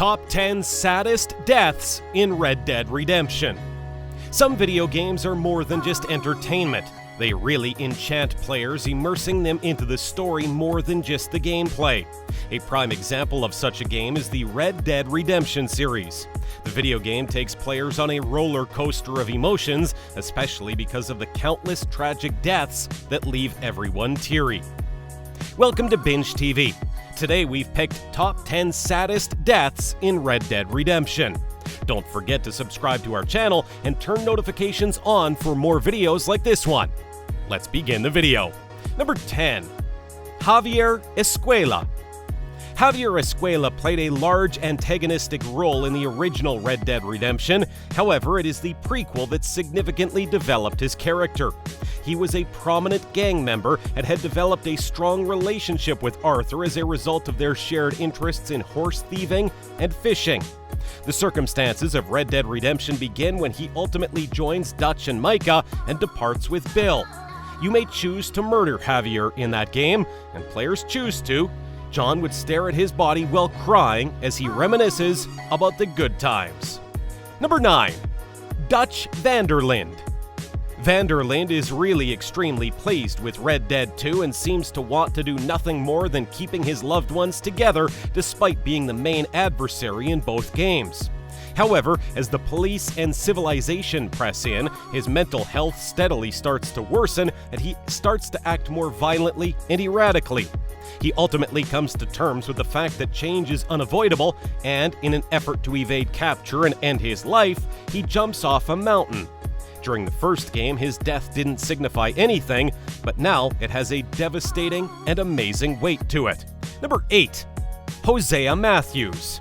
Top 10 Saddest Deaths in Red Dead Redemption. Some video games are more than just entertainment. They really enchant players, immersing them into the story more than just the gameplay. A prime example of such a game is the Red Dead Redemption series. The video game takes players on a roller coaster of emotions, especially because of the countless tragic deaths that leave everyone teary. Welcome to BingeTv. Today we've picked Top 10 Saddest Deaths in Red Dead Redemption. Don't forget to subscribe to our channel and turn notifications on for more videos like this one. Let's begin the video. Number 10. Javier Escuela. Javier Escuela played a large antagonistic role in the original Red Dead Redemption. However, it is the prequel that significantly developed his character. He was a prominent gang member and had developed a strong relationship with Arthur as a result of their shared interests in horse thieving and fishing. The circumstances of Red Dead Redemption begin when he ultimately joins Dutch and Micah and departs with Bill. You may choose to murder Javier in that game, and players choose to. John would stare at his body while crying as he reminisces about the good times. Number 9. Dutch van der Linde. Van der Linde is really extremely pleased with Red Dead 2 and seems to want to do nothing more than keeping his loved ones together despite being the main adversary in both games. However, as the police and civilization press in, his mental health steadily starts to worsen and he starts to act more violently and erratically. He ultimately comes to terms with the fact that change is unavoidable, and in an effort to evade capture and end his life, he jumps off a mountain. During the first game, his death didn't signify anything, but now it has a devastating and amazing weight to it. Number 8. Hosea Matthews.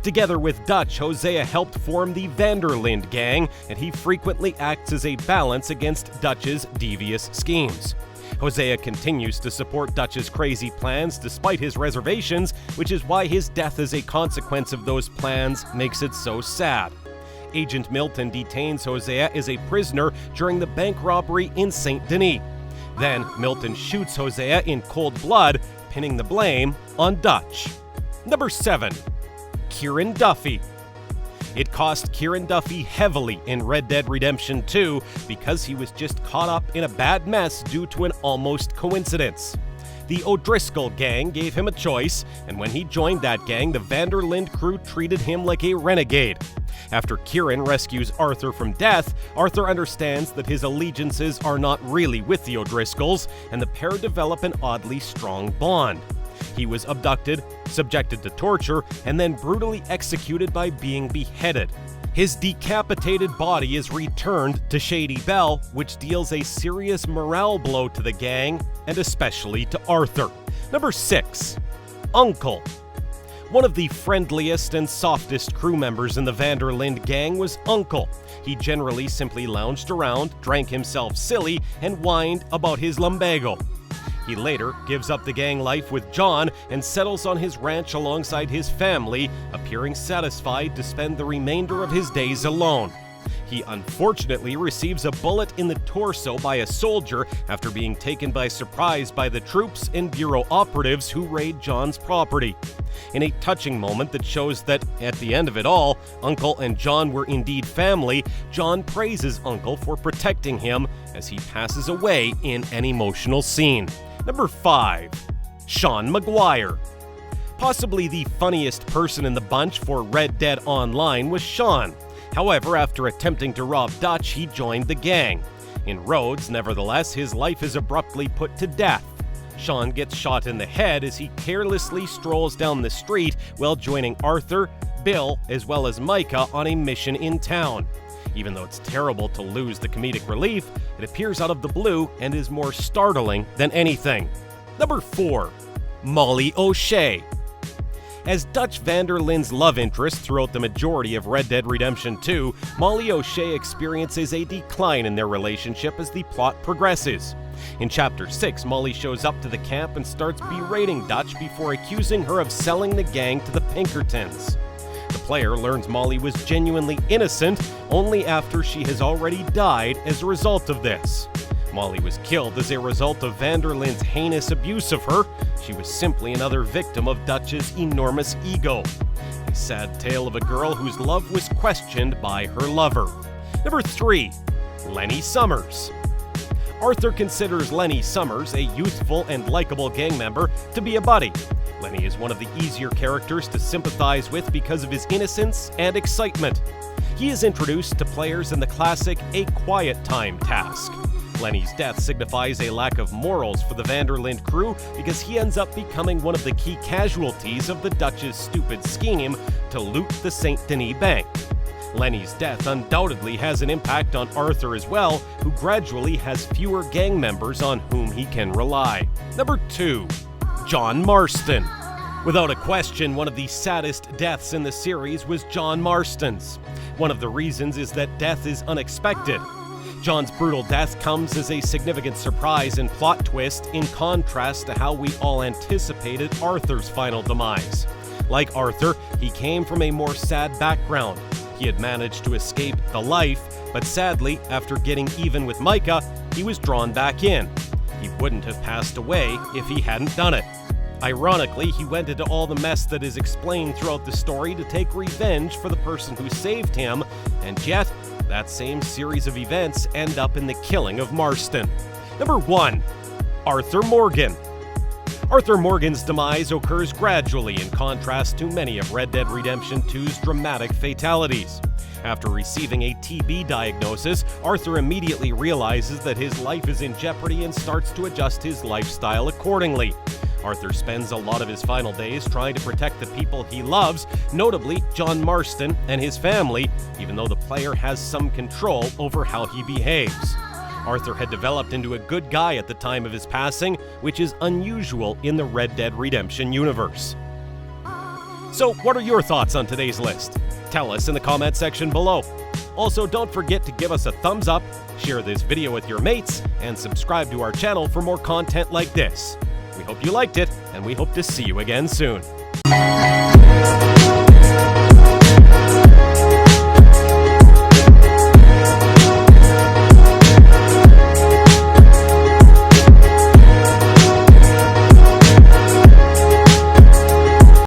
Together with Dutch, Hosea helped form the van der Linde gang, and he frequently acts as a balance against Dutch's devious schemes. Hosea continues to support Dutch's crazy plans despite his reservations, which is why his death as a consequence of those plans makes it so sad. Agent Milton detains Hosea as a prisoner during the bank robbery in St. Denis. Then Milton shoots Hosea in cold blood, pinning the blame on Dutch. Number 7. Kieran Duffy. It cost Kieran Duffy heavily in Red Dead Redemption 2 because he was just caught up in a bad mess due to an almost coincidence. The O'Driscoll gang gave him a choice, and when he joined that gang, the van der Linde crew treated him like a renegade. After Kieran rescues Arthur from death, Arthur understands that his allegiances are not really with the O'Driscolls, and the pair develop an oddly strong bond. He was abducted, subjected to torture, and then brutally executed by being beheaded. His decapitated body is returned to Shady Belle, which deals a serious morale blow to the gang, and especially to Arthur. Number 6. Uncle. One of the friendliest and softest crew members in the van der Linde gang was Uncle. He generally simply lounged around, drank himself silly, and whined about his lumbago. He later gives up the gang life with John and settles on his ranch alongside his family, appearing satisfied to spend the remainder of his days alone. He unfortunately receives a bullet in the torso by a soldier after being taken by surprise by the troops and bureau operatives who raid John's property. In a touching moment that shows that, at the end of it all, Uncle and John were indeed family, John praises Uncle for protecting him as he passes away in an emotional scene. Number 5. Sean McGuire. Possibly the funniest person in the bunch for Red Dead Online was Sean. However, after attempting to rob Dutch, he joined the gang. In Rhodes, nevertheless, his life is abruptly put to death. Sean gets shot in the head as he carelessly strolls down the street while joining Arthur, Bill, as well as Micah on a mission in town. Even though it's terrible to lose the comedic relief, it appears out of the blue and is more startling than anything. Number 4. Molly O'Shea. As Dutch van der Linde's love interest throughout the majority of Red Dead Redemption 2, Molly O'Shea experiences a decline in their relationship as the plot progresses. In Chapter 6, Molly shows up to the camp and starts berating Dutch before accusing her of selling the gang to the Pinkertons. The player learns Molly was genuinely innocent only after she has already died as a result of this. Molly was killed as a result of van der Linde's heinous abuse of her. She was simply another victim of Dutch's enormous ego. A sad tale of a girl whose love was questioned by her lover. Number 3. Lenny Summers. Arthur considers Lenny Summers, a youthful and likable gang member, to be a buddy. Lenny is one of the easier characters to sympathize with because of his innocence and excitement. He is introduced to players in the classic A Quiet Time task. Lenny's death signifies a lack of morals for the Van der Linde crew because he ends up becoming one of the key casualties of the Dutch's stupid scheme to loot the St. Denis Bank. Lenny's death undoubtedly has an impact on Arthur as well, who gradually has fewer gang members on whom he can rely. Number 2. John Marston. Without a question, one of the saddest deaths in the series was John Marston's. One of the reasons is that death is unexpected. John's brutal death comes as a significant surprise and plot twist in contrast to how we all anticipated Arthur's final demise. Like Arthur, he came from a more sad background. He had managed to escape the life, but sadly, after getting even with Micah, he was drawn back in. He wouldn't have passed away if he hadn't done it. Ironically, he went into all the mess that is explained throughout the story to take revenge for the person who saved him, and yet, that same series of events end up in the killing of Marston. Number 1. Arthur Morgan. Arthur Morgan's demise occurs gradually in contrast to many of Red Dead Redemption 2's dramatic fatalities. After receiving a TB diagnosis, Arthur immediately realizes that his life is in jeopardy and starts to adjust his lifestyle accordingly. Arthur spends a lot of his final days trying to protect the people he loves, notably John Marston and his family, even though the player has some control over how he behaves. Arthur had developed into a good guy at the time of his passing, which is unusual in the Red Dead Redemption universe. So, what are your thoughts on today's list? Tell us in the comment section below. Also, don't forget to give us a thumbs up, share this video with your mates, and subscribe to our channel for more content like this. We hope you liked it, and we hope to see you again soon.